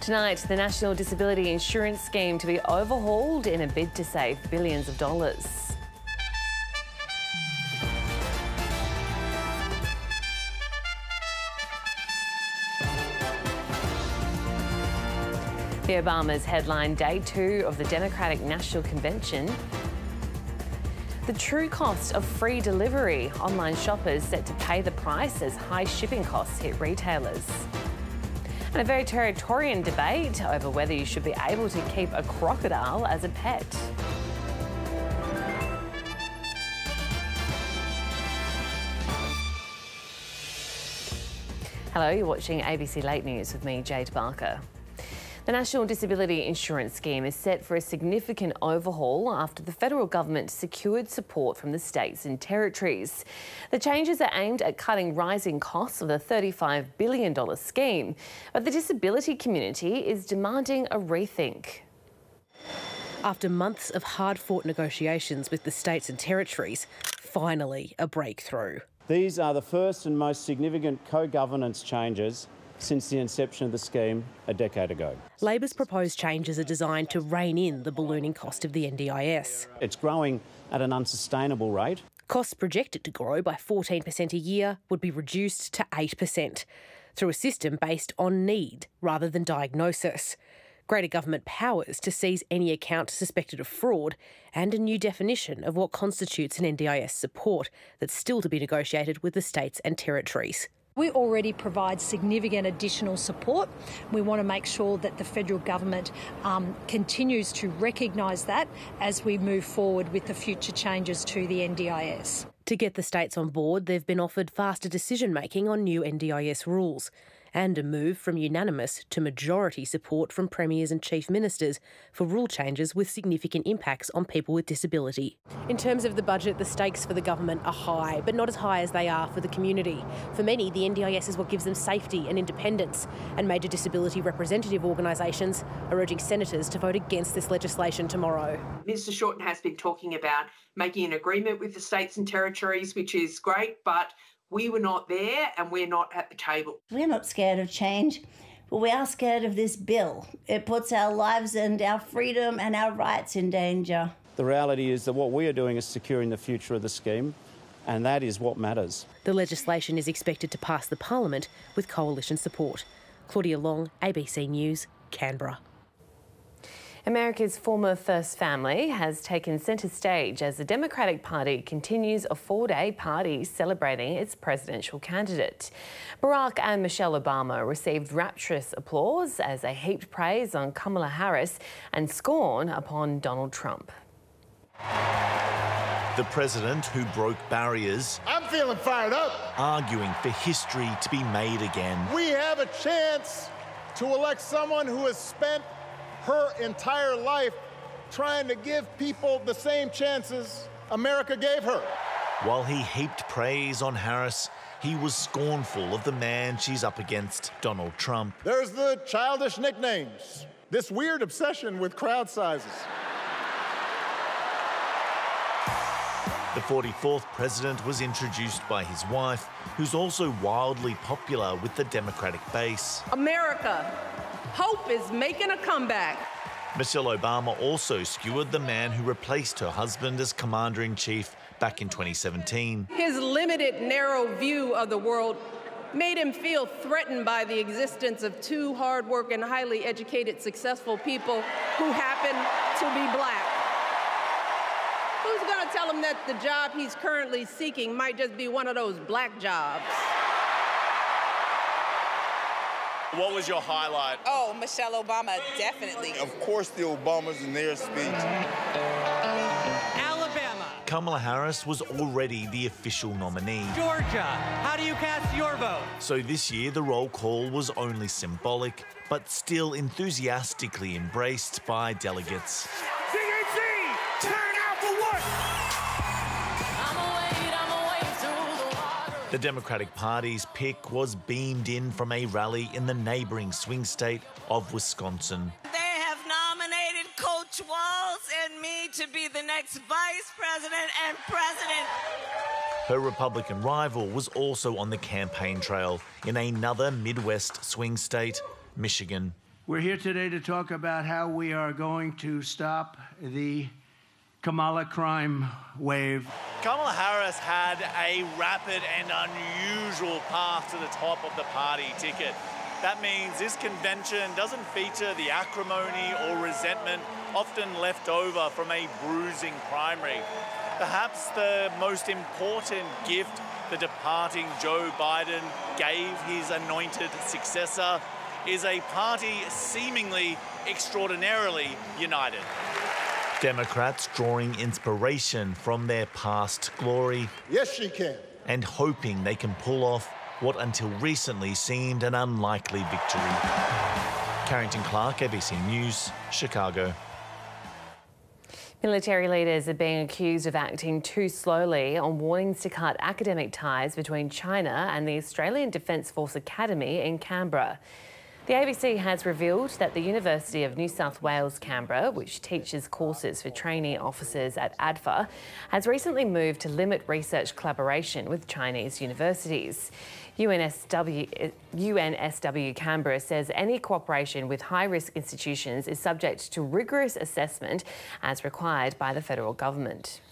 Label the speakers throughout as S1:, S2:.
S1: Tonight, the National Disability Insurance Scheme to be overhauled in a bid to save billions of dollars. The Obamas headline day 2 of the Democratic National Convention. The true cost of free delivery. Online shoppers set to pay the price as high shipping costs hit retailers. And a very Territorian debate over whether you should be able to keep a crocodile as a pet. Hello, you're watching ABC Late News with me, Jade Barker. The National Disability Insurance Scheme is set for a significant overhaul after the federal government secured support from the states and territories. The changes are aimed at cutting rising costs of the $35 billion scheme, but the disability community is demanding a rethink.
S2: After months of hard-fought negotiations with the states and territories, finally a breakthrough.
S3: These are the first and most significant co-governance changes since the inception of the scheme a decade ago.
S2: Labor's proposed changes are designed to rein in the ballooning cost of the NDIS.
S3: It's growing at an unsustainable rate.
S2: Costs projected to grow by 14% a year would be reduced to 8% through a system based on need rather than diagnosis. Greater government powers to seize any account suspected of fraud, and a new definition of what constitutes an NDIS support that's still to be negotiated with the states and territories.
S4: We already provide significant additional support. We want to make sure that the federal government continues to recognise that as we move forward with the future changes to the NDIS.
S2: To get the states on board, they've been offered faster decision-making on new NDIS rules and a move from unanimous to majority support from premiers and chief ministers for rule changes with significant impacts on people with disability. In terms of the budget, the stakes for the government are high, but not as high as they are for the community. For many, the NDIS is what gives them safety and independence, and major disability representative organisations are urging senators to vote against this legislation tomorrow.
S5: Mr Shorten has been talking about making an agreement with the states and territories, which is great, but we were not there and we're not at the table.
S6: We're not scared of change, but we are scared of this bill. It puts our lives and our freedom and our rights in danger.
S3: The reality is that what we are doing is securing the future of the scheme, and that is what matters.
S2: The legislation is expected to pass the Parliament with coalition support. Claudia Long, ABC News, Canberra.
S1: America's former First Family has taken centre stage as the Democratic Party continues a 4-day party celebrating its presidential candidate. Barack and Michelle Obama received rapturous applause as they heaped praise on Kamala Harris and scorn upon Donald Trump.
S7: The president who broke barriers.
S8: I'm feeling fired up.
S7: Arguing for history to be made again.
S8: We have a chance to elect someone who has spent her entire life trying to give people the same chances America gave her.
S7: While he heaped praise on Harris, he was scornful of the man she's up against, Donald Trump.
S8: There's the childish nicknames, this weird obsession with crowd sizes.
S7: The 44th president was introduced by his wife, who's also wildly popular with the Democratic base.
S9: America, hope is making a comeback.
S7: Michelle Obama also skewered the man who replaced her husband as Commander-in-Chief back in 2017.
S9: His limited, narrow view of the world made him feel threatened by the existence of two hard-working, highly educated, successful people who happen to be black. Who's going to tell him that the job he's currently seeking might just be one of those black jobs?
S10: What was your highlight?
S11: Oh, Michelle Obama, definitely.
S8: Of course, the Obamas in their speech.
S12: Alabama.
S7: Kamala Harris was already the official nominee.
S12: Georgia. How do you cast your vote?
S7: So this year, the roll call was only symbolic, but still enthusiastically embraced by delegates.
S8: Turn out for what?
S7: The Democratic Party's pick was beamed in from a rally in the neighbouring swing state of Wisconsin.
S11: They have nominated Coach Walz and me to be the next vice president and president.
S7: Her Republican rival was also on the campaign trail in another Midwest swing state, Michigan.
S13: We're here today to talk about how we are going to stop the Kamala crime wave.
S7: Kamala Harris had a rapid and unusual path to the top of the party ticket. That means this convention doesn't feature the acrimony or resentment often left over from a bruising primary. Perhaps the most important gift the departing Joe Biden gave his anointed successor is a party seemingly extraordinarily united. Democrats drawing inspiration from their past glory.
S8: Yes, she can.
S7: And hoping they can pull off what until recently seemed an unlikely victory. Carrington Clark, ABC News, Chicago.
S1: Military leaders are being accused of acting too slowly on warnings to cut academic ties between China and the Australian Defence Force Academy in Canberra. The ABC has revealed that the University of New South Wales, Canberra, which teaches courses for trainee officers at ADFA, has recently moved to limit research collaboration with Chinese universities. UNSW Canberra says any cooperation with high-risk institutions is subject to rigorous assessment as required by the federal government.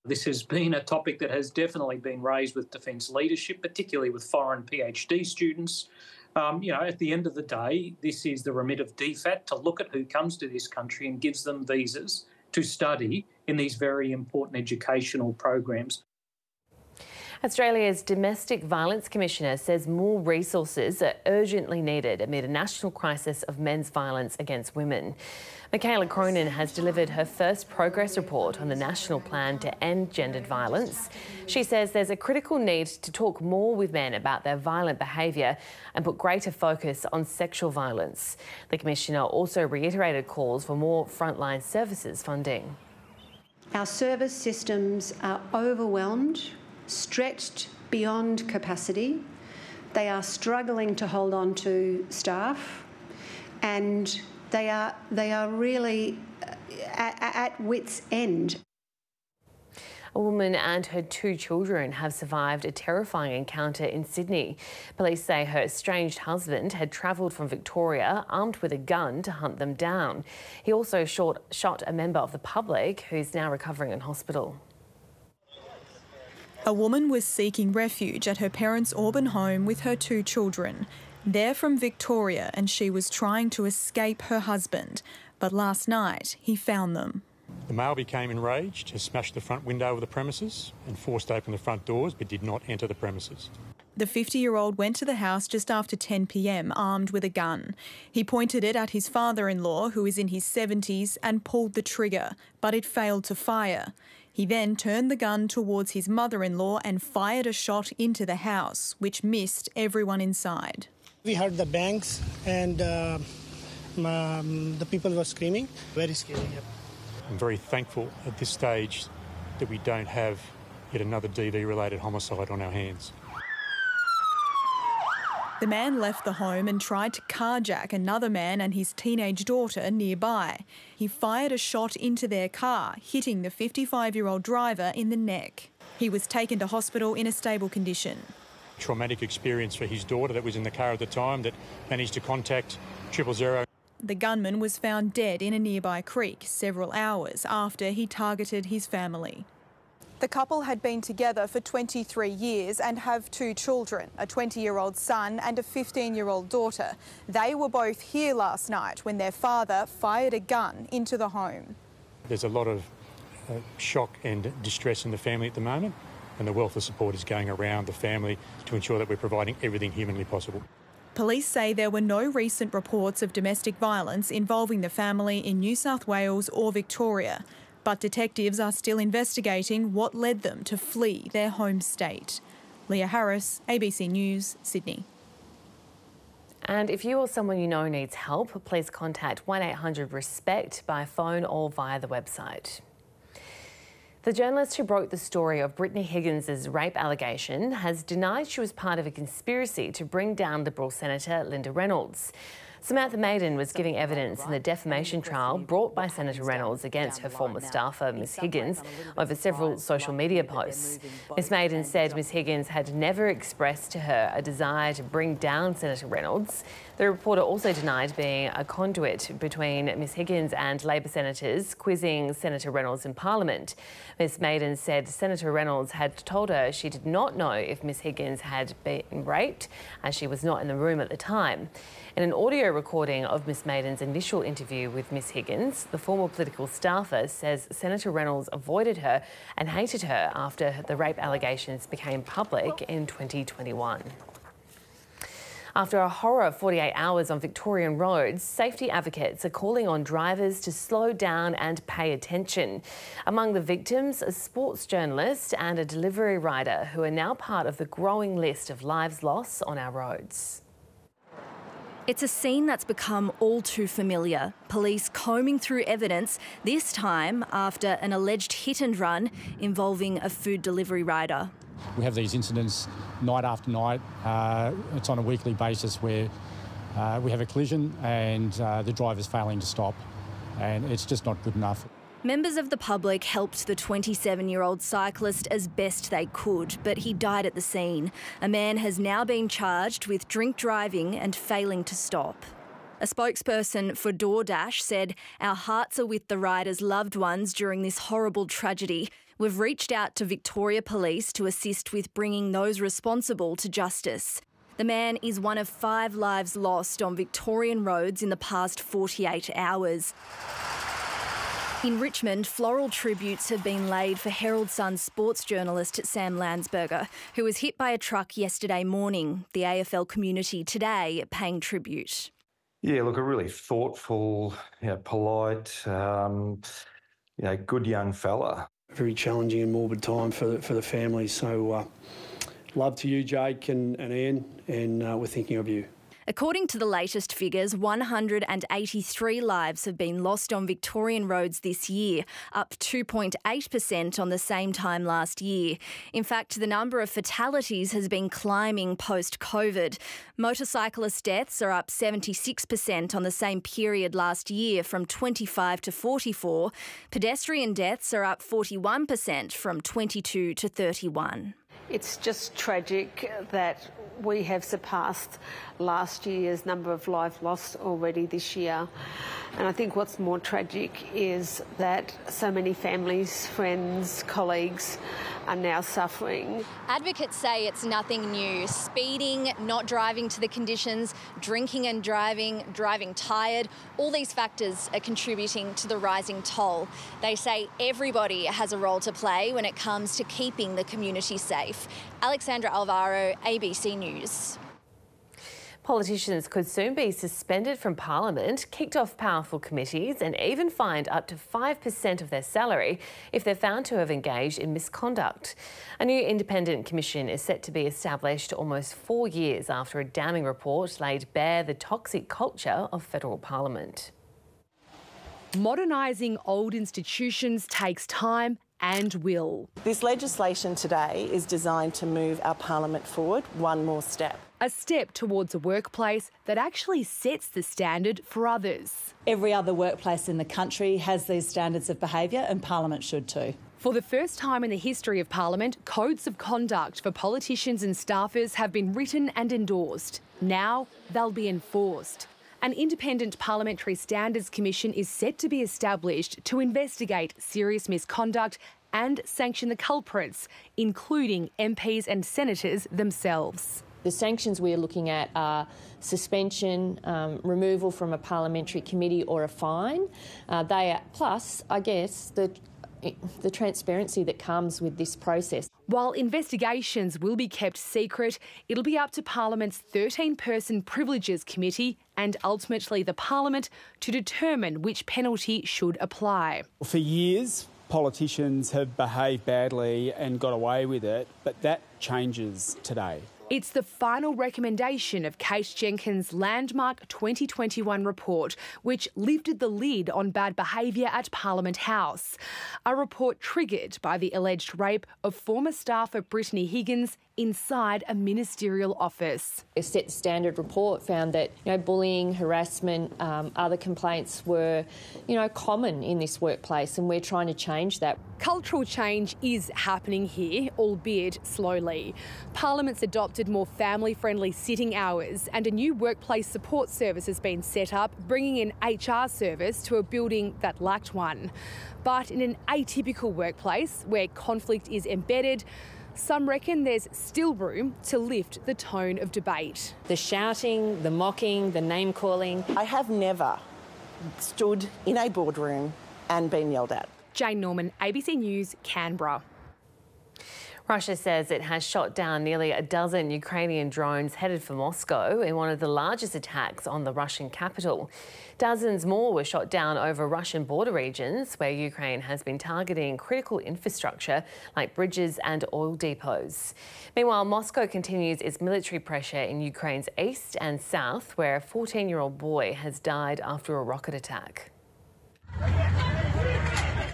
S14: This has been a topic that has definitely been raised with defence leadership, particularly with foreign PhD students. At the end of the day, this is the remit of DFAT to look at who comes to this country and gives them visas to study in these very important educational programs.
S1: Australia's Domestic Violence Commissioner says more resources are urgently needed amid a national crisis of men's violence against women. Michaela Cronin has delivered her first progress report on the national plan to end gendered violence. She says there's a critical need to talk more with men about their violent behaviour and put greater focus on sexual violence. The Commissioner also reiterated calls for more frontline services funding.
S15: Our service systems are overwhelmed, stretched beyond capacity. They are struggling to hold on to staff, and they are really at wit's end.
S1: A woman and her 2 children have survived a terrifying encounter in Sydney. Police say her estranged husband had travelled from Victoria armed with a gun to hunt them down. He also shot a member of the public who's now recovering in hospital.
S16: A woman was seeking refuge at her parents' Auburn home with her 2 children. They're from Victoria and she was trying to escape her husband, but last night he found them.
S17: The male became enraged, has smashed the front window of the premises and forced open the front doors but did not enter the premises.
S16: The 50-year-old went to the house just after 10 p.m, armed with a gun. He pointed it at his father-in-law, who is in his 70s, and pulled the trigger, but it failed to fire. He then turned the gun towards his mother-in-law and fired a shot into the house, which missed everyone inside.
S18: We heard the bangs and the people were screaming. Very scary. Yep.
S17: I'm very thankful at this stage that we don't have yet another DV-related homicide on our hands.
S16: The man left the home and tried to carjack another man and his teenage daughter nearby. He fired a shot into their car, hitting the 55-year-old driver in the neck. He was taken to hospital in a stable condition.
S17: Traumatic experience for his daughter that was in the car at the time that managed to contact 000.
S16: The gunman was found dead in a nearby creek several hours after he targeted his family. The couple had been together for 23 years and have 2 children, a 20-year-old son and a 15-year-old daughter. They were both here last night when their father fired a gun into the home.
S17: There's a lot of shock and distress in the family at the moment, and the wealth of support is going around the family to ensure that we're providing everything humanly possible.
S16: Police say there were no recent reports of domestic violence involving the family in New South Wales or Victoria. But detectives are still investigating what led them to flee their home state. Leah Harris, ABC News, Sydney.
S1: And if you or someone you know needs help, please contact 1800-RESPECT by phone or via the website. The journalist who broke the story of Brittany Higgins' rape allegation has denied she was part of a conspiracy to bring down Liberal Senator Linda Reynolds. Samantha Maiden was giving evidence in the defamation trial brought by Senator Reynolds against her former staffer, Ms Higgins, over several social media posts. Ms Maiden said Ms Higgins had never expressed to her a desire to bring down Senator Reynolds. The reporter also denied being a conduit between Ms Higgins and Labor senators quizzing Senator Reynolds in Parliament. Ms Maiden said Senator Reynolds had told her she did not know if Ms Higgins had been raped, as she was not in the room at the time. In an audio recording of Ms Maiden's initial interview with Ms Higgins, the former political staffer says Senator Reynolds avoided her and hated her after the rape allegations became public in 2021. After a horror 48 hours on Victorian roads, safety advocates are calling on drivers to slow down and pay attention. Among the victims, a sports journalist and a delivery rider who are now part of the growing list of lives lost on our roads.
S19: It's a scene that's become all too familiar. Police combing through evidence, this time after an alleged hit and run involving a food delivery rider.
S20: We have these incidents night after night. It's on a weekly basis where we have a collision and the driver's failing to stop, and it's just not good enough.
S19: Members of the public helped the 27-year-old cyclist as best they could, but he died at the scene. A man has now been charged with drink driving and failing to stop. A spokesperson for DoorDash said, "Our hearts are with the rider's loved ones during this horrible tragedy. We've reached out to Victoria Police to assist with bringing those responsible to justice." The man is one of 5 lives lost on Victorian roads in the past 48 hours. In Richmond, floral tributes have been laid for Herald Sun sports journalist Sam Landsberger, who was hit by a truck yesterday morning. The AFL community today paying tribute.
S21: Yeah, look, a really thoughtful, polite, good young fella.
S22: Very challenging and morbid time for the family. So love to you, Jade and Ian, and we're thinking of you.
S19: According to the latest figures, 183 lives have been lost on Victorian roads this year, up 2.8% on the same time last year. In fact, the number of fatalities has been climbing post-COVID. Motorcyclist deaths are up 76% on the same period last year, from 25 to 44. Pedestrian deaths are up 41% from 22 to 31.
S23: It's just tragic that we have surpassed last year's number of lives lost already this year. And I think what's more tragic is that so many families, friends, colleagues are now suffering.
S24: Advocates say it's nothing new. Speeding, not driving to the conditions, drinking and driving, driving tired, all these factors are contributing to the rising toll. They say everybody has a role to play when it comes to keeping the community safe. Alexandra Alvaro, ABC News.
S1: Politicians could soon be suspended from Parliament, kicked off powerful committees and even fined up to 5% of their salary if they're found to have engaged in misconduct. A new independent commission is set to be established almost 4 years after a damning report laid bare the toxic culture of federal Parliament.
S2: Modernising old institutions takes time and will.
S25: This legislation today is designed to move our Parliament forward one more step.
S2: A step towards a workplace that actually sets the standard for others.
S26: Every other workplace in the country has these standards of behaviour, and Parliament should too.
S2: For the first time in the history of Parliament, codes of conduct for politicians and staffers have been written and endorsed. Now they'll be enforced. An independent Parliamentary Standards Commission is set to be established to investigate serious misconduct and sanction the culprits, including MPs and senators themselves.
S27: The sanctions we're looking at are suspension, removal from a parliamentary committee or a fine. They are, plus, I guess, the transparency that comes with this process.
S2: While investigations will be kept secret, it'll be up to Parliament's 13-person Privileges Committee and ultimately the Parliament to determine which penalty should apply.
S28: For years, politicians have behaved badly and got away with it, but that changes today.
S2: It's the final recommendation of Kate Jenkins' landmark 2021 report, which lifted the lid on bad behaviour at Parliament House. A report triggered by the alleged rape of former staffer Brittany Higgins
S3: inside a ministerial office.
S27: A set standard report found that bullying, harassment, other complaints were common in this workplace, and we're trying to change that.
S3: Cultural change is happening here, albeit slowly. Parliament's adopted more family-friendly sitting hours and a new workplace support service has been set up, bringing an HR service to a building that lacked one. But in an atypical workplace where conflict is embedded, some reckon there's still room to lift the tone of debate.
S27: The shouting, the mocking, the name-calling.
S25: I have never stood in a boardroom and been yelled at.
S3: Jane Norman, ABC News, Canberra.
S1: Russia says it has shot down nearly a dozen Ukrainian drones headed for Moscow in one of the largest attacks on the Russian capital. Dozens more were shot down over Russian border regions where Ukraine has been targeting critical infrastructure like bridges and oil depots. Meanwhile, Moscow continues its military pressure in Ukraine's east and south, where a 14-year-old boy has died after a rocket attack.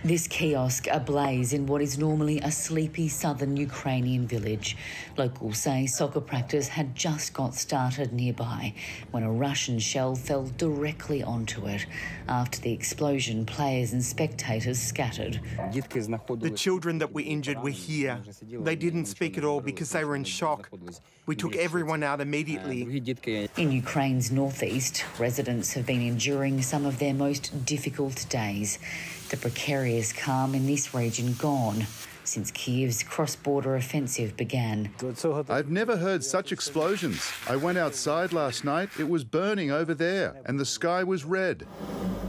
S4: This kiosk ablaze in what is normally a sleepy southern Ukrainian village. Locals say soccer practice had just got started nearby when a Russian shell fell directly onto it. After the explosion, players and spectators scattered.
S5: The children that were injured were here. They didn't speak at all because they were in shock. We took everyone out immediately.
S4: In Ukraine's northeast, residents have been enduring some of their most difficult days. The precarious calm in this region gone since Kyiv's cross-border offensive began.
S6: I've never heard such explosions. I went outside last night, it was burning over there, and the sky was red.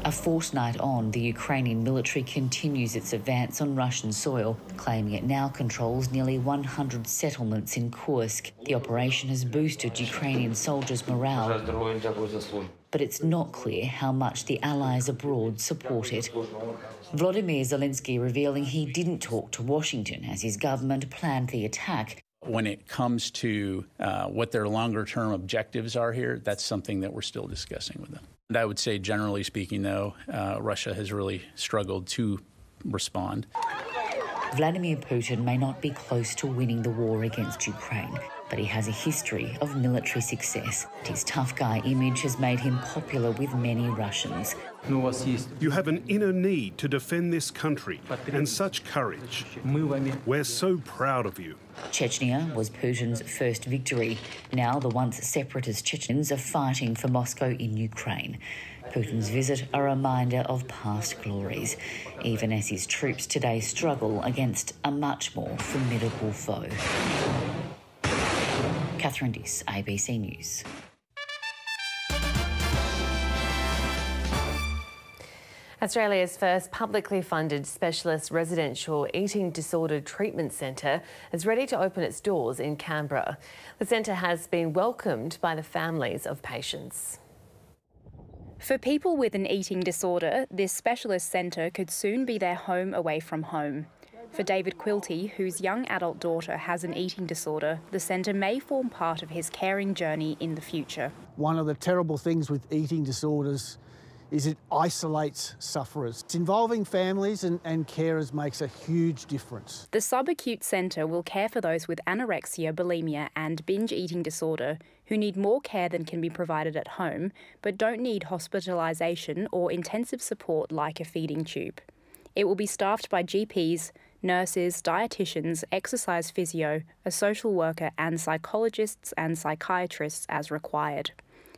S4: A fortnight on, the Ukrainian military continues its advance on Russian soil, claiming it now controls nearly 100 settlements in Kursk. The operation has boosted Ukrainian soldiers' morale, but it's not clear how much the allies abroad support it. Volodymyr Zelensky revealing he didn't talk to Washington as his government planned the attack.
S9: When it comes to what their longer-term objectives are here, that's something that we're still discussing with them. And I would say, generally speaking, though, Russia has really struggled to respond.
S4: Vladimir Putin may not be close to winning the war against Ukraine, but he has a history of military success. His tough guy image has made him popular with many Russians.
S10: You have an inner need to defend this country and such courage. We're so proud of you.
S4: Chechnya was Putin's first victory. Now the once separatist Chechens are fighting for Moscow in Ukraine. Putin's visit a reminder of past glories, even as his troops today struggle against a much more formidable foe. Catherine Diss, ABC News.
S1: Australia's first publicly funded specialist residential eating disorder treatment centre is ready to open its doors in Canberra. The centre has been welcomed by the families of patients.
S11: For people with an eating disorder, this specialist centre could soon be their home away from home. For David Quilty, whose young adult daughter has an eating disorder, the centre may form part of his caring journey in the future.
S12: One of the terrible things with eating disorders is it isolates sufferers. Involving families and carers makes a huge difference.
S11: The subacute centre will care for those with anorexia, bulimia and binge eating disorder who need more care than can be provided at home, but don't need hospitalisation or intensive support like a feeding tube. It will be staffed by GPs, nurses, dietitians, exercise physio, a social worker and psychologists and psychiatrists as required,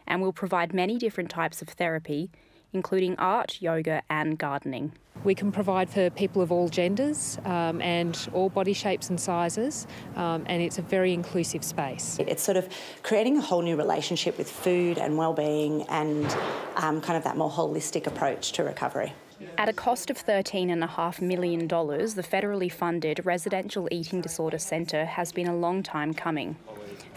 S11: and will provide many different types of therapy, including art, yoga and gardening.
S29: We can provide for people of all genders and all body shapes and sizes, and it's a very inclusive space.
S30: It's sort of creating a whole new relationship with food and wellbeing and kind of that more holistic approach to recovery.
S11: At a cost of $13.5 million, the federally funded Residential Eating Disorder Centre has been a long time coming.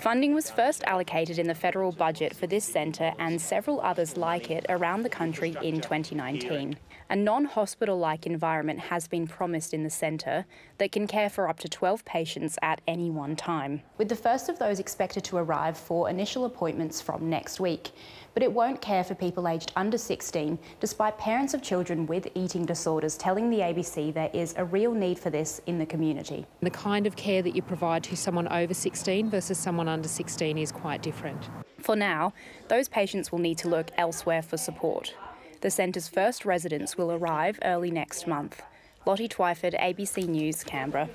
S11: Funding was first allocated in the federal budget for this centre and several others like it around the country in 2019. A non-hospital-like environment has been promised in the centre that can care for up to 12 patients at any one time, with the first of those expected to arrive for initial appointments from next week. But it won't care for people aged under 16, despite parents of children with eating disorders telling the ABC there is a real need for this in the community.
S29: The kind of care that you provide to someone over 16 versus someone under 16 is quite different.
S11: For now, those patients will need to look elsewhere for support. The centre's first residents will arrive early next month. Lottie Twyford, ABC News, Canberra.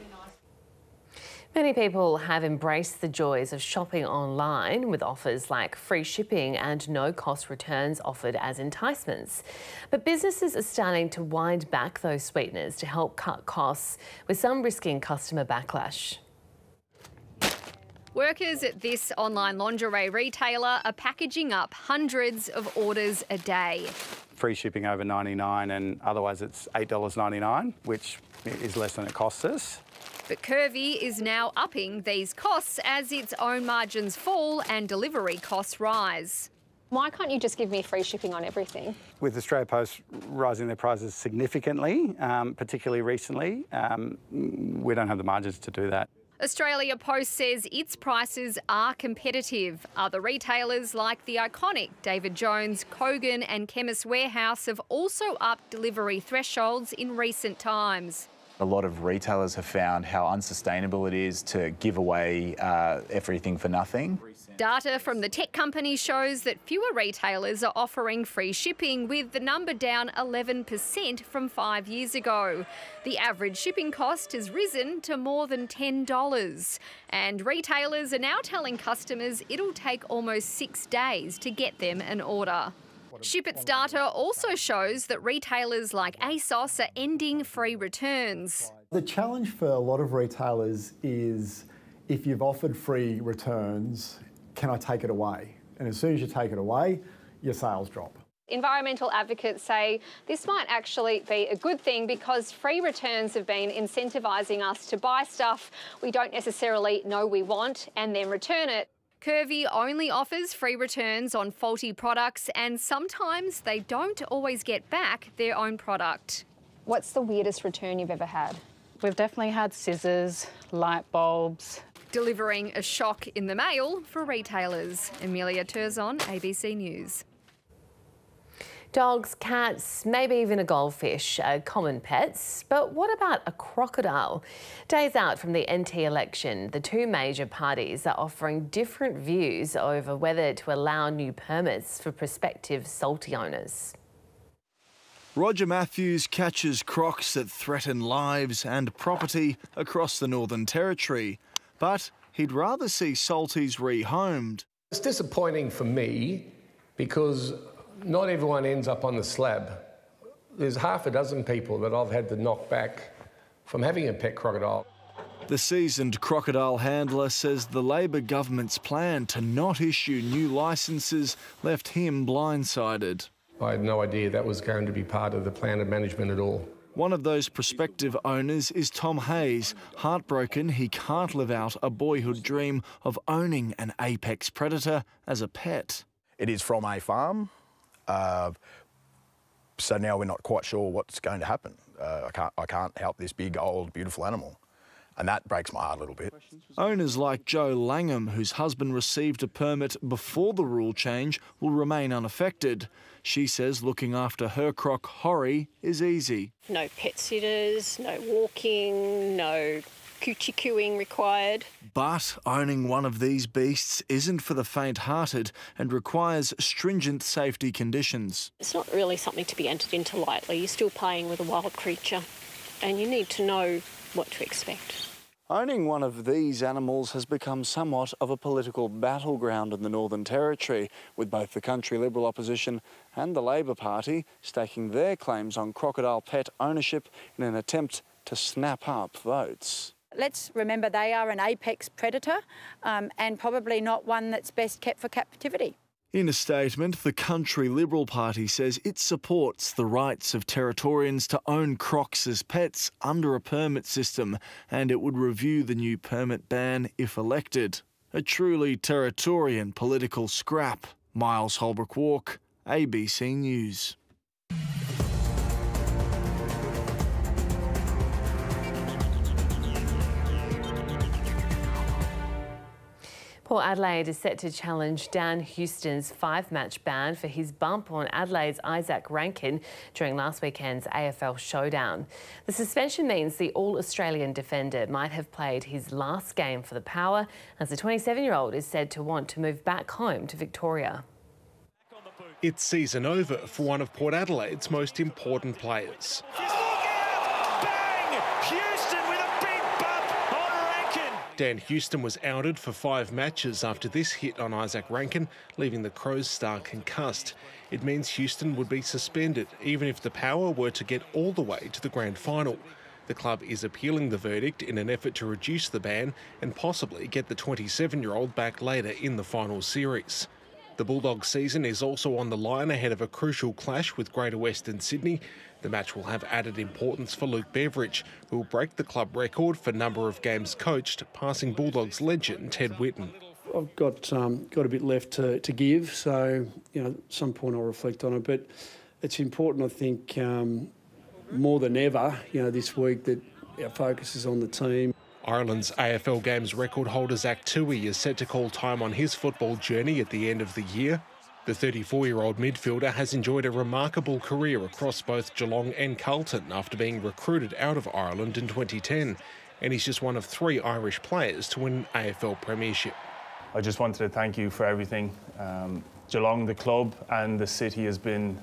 S1: Many people have embraced the joys of shopping online with offers like free shipping and no-cost returns offered as enticements. But businesses are starting to wind back those sweeteners to help cut costs, with some risking customer backlash.
S7: Workers at this online lingerie retailer are packaging up hundreds of orders a day.
S8: Free shipping over $99 and otherwise it's $8.99, which is less than it costs us.
S7: But Curvy is now upping these costs as its own margins fall and delivery costs rise.
S13: Why can't you just give me free shipping on everything?
S8: With Australia Post rising their prices significantly, particularly recently, we don't have the margins to do that.
S7: Australia Post says its prices are competitive. Other retailers like the iconic David Jones, Kogan and Chemist Warehouse have also upped delivery thresholds in recent times.
S14: A lot of retailers have found how unsustainable it is to give away everything for nothing.
S7: Data from the tech company shows that fewer retailers are offering free shipping, with the number down 11% from 5 years ago. The average shipping cost has risen to more than $10. And retailers are now telling customers it'll take almost 6 days to get them an order. ShipIt's data also shows that retailers like ASOS are ending free returns.
S15: The challenge for a lot of retailers is if you've offered free returns, can I take it away? And as soon as you take it away, your sales drop.
S13: Environmental advocates say this might actually be a good thing because free returns have been incentivising us to buy stuff we don't necessarily know we want and then return it.
S7: Curvy only offers free returns on faulty products, and sometimes they don't always get back their own product.
S13: What's the weirdest return you've ever had?
S16: We've definitely had scissors, light bulbs.
S7: Delivering a shock in the mail for retailers. Amelia Turzon, ABC News.
S1: Dogs, cats, maybe even a goldfish are common pets, but what about a crocodile? Days out from the NT election, the two major parties are offering different views over whether to allow new permits for prospective salty owners.
S17: Roger Matthews catches crocs that threaten lives and property across the Northern Territory, but he'd rather see salties rehomed.
S18: It's disappointing for me because not everyone ends up on the slab. There's half a dozen people that I've had to knock back from having a pet crocodile.
S17: The seasoned crocodile handler says the Labor government's plan to not issue new licences left him blindsided.
S18: I had no idea that was going to be part of the plan of management at all.
S17: One of those prospective owners is Tom Hayes, heartbroken he can't live out a boyhood dream of owning an apex predator as a pet.
S20: It is from a farm. So now we're not quite sure what's going to happen. I can't help this big, old, beautiful animal. And that breaks my heart a little bit.
S17: Owners like Jo Langham, whose husband received a permit before the rule change, will remain unaffected. She says looking after her croc, Horry, is easy.
S21: No pet sitters, no walking, no coochie cooing required.
S17: But owning one of these beasts isn't for the faint-hearted and requires stringent safety conditions.
S21: It's not really something to be entered into lightly. You're still playing with a wild creature and you need to know what to expect.
S17: Owning one of these animals has become somewhat of a political battleground in the Northern Territory, with both the country Liberal opposition and the Labor Party staking their claims on crocodile pet ownership in an attempt to snap up votes.
S31: Let's remember they are an apex predator and probably not one that's best kept for captivity.
S17: In a statement, the country Liberal Party says it supports the rights of Territorians to own crocs as pets under a permit system, and it would review the new permit ban if elected.
S2: A truly Territorian political scrap. Miles Holbrook-Walk, ABC News.
S1: Port Adelaide is set to challenge Dan Houston's 5-match ban for his bump on Adelaide's Isaac Rankin during last weekend's AFL showdown. The suspension means the All-Australian defender might have played his last game for the Power, as the 27-year-old is said to want to move back home to Victoria.
S3: It's season over for one of Port Adelaide's most important players. Dan Houston was outed for 5 matches after this hit on Isaac Rankin, leaving the Crows star concussed. It means Houston would be suspended, even if the Power were to get all the way to the grand final. The club is appealing the verdict in an effort to reduce the ban and possibly get the 27-year-old back later in the final series. The Bulldogs season is also on the line ahead of a crucial clash with Greater Western Sydney. The match will have added importance for Luke Beveridge, who will break the club record for number of games coached, passing Bulldogs legend Ted Whitten.
S5: I've got a bit left to give, so at some point I'll reflect on it. But it's important, I think, more than ever, this week that our focus is on the team.
S3: Ireland's AFL Games record holder Zach Tui is set to call time on his football journey at the end of the year. The 34-year-old midfielder has enjoyed a remarkable career across both Geelong and Carlton after being recruited out of Ireland in 2010, and he's just one of 3 Irish players to win an AFL premiership.
S19: I just wanted to thank you for everything. Geelong, the club and the city has been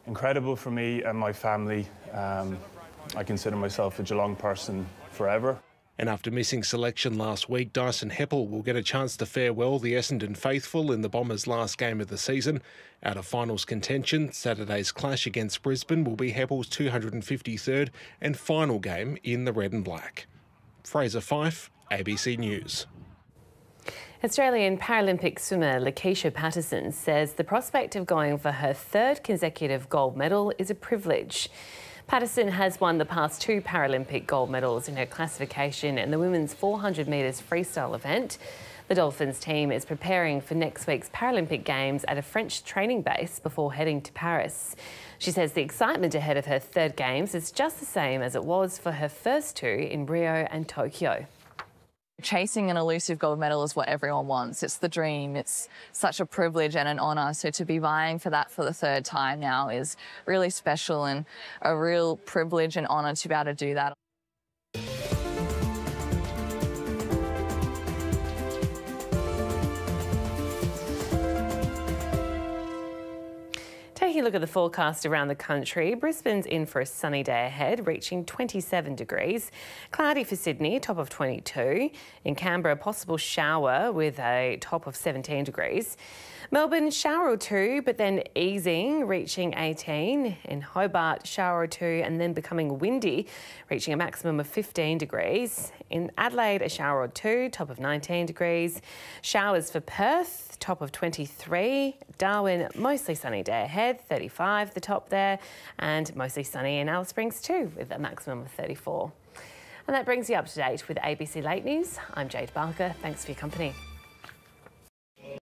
S19: incredible for me and my family. I consider myself a Geelong person forever.
S3: And after missing selection last week, Dyson Heppell will get a chance to farewell the Essendon faithful in the Bombers' last game of the season. Out of finals contention, Saturday's clash against Brisbane will be Heppell's 253rd and final game in the red and black. Fraser Fife, ABC News.
S1: Australian Paralympic swimmer Lakeisha Patterson says the prospect of going for her 3rd consecutive gold medal is a privilege. Patterson has won the past 2 Paralympic gold medals in her classification in the women's 400 metres freestyle event. The Dolphins team is preparing for next week's Paralympic Games at a French training base before heading to Paris. She says the excitement ahead of her 3rd Games is just the same as it was for her first 2 in Rio and Tokyo.
S22: Chasing an elusive gold medal is what everyone wants. It's the dream. It's such a privilege and an honour. So to be vying for that for the 3rd time now is really special and a real privilege and honour to be able to do that.
S1: Taking a look at the forecast around the country, Brisbane's in for a sunny day ahead, reaching 27 degrees. Cloudy for Sydney, top of 22. In Canberra, possible shower with a top of 17 degrees. Melbourne, shower or 2, but then easing, reaching 18. In Hobart, shower or 2 and then becoming windy, reaching a maximum of 15 degrees. In Adelaide, a shower or 2, top of 19 degrees. Showers for Perth, top of 23. Darwin, mostly sunny day ahead, 35 the top there, and mostly sunny in Alice Springs too, with a maximum of 34. And that brings you up to date with ABC Late News. I'm Jade Barker. Thanks for your company.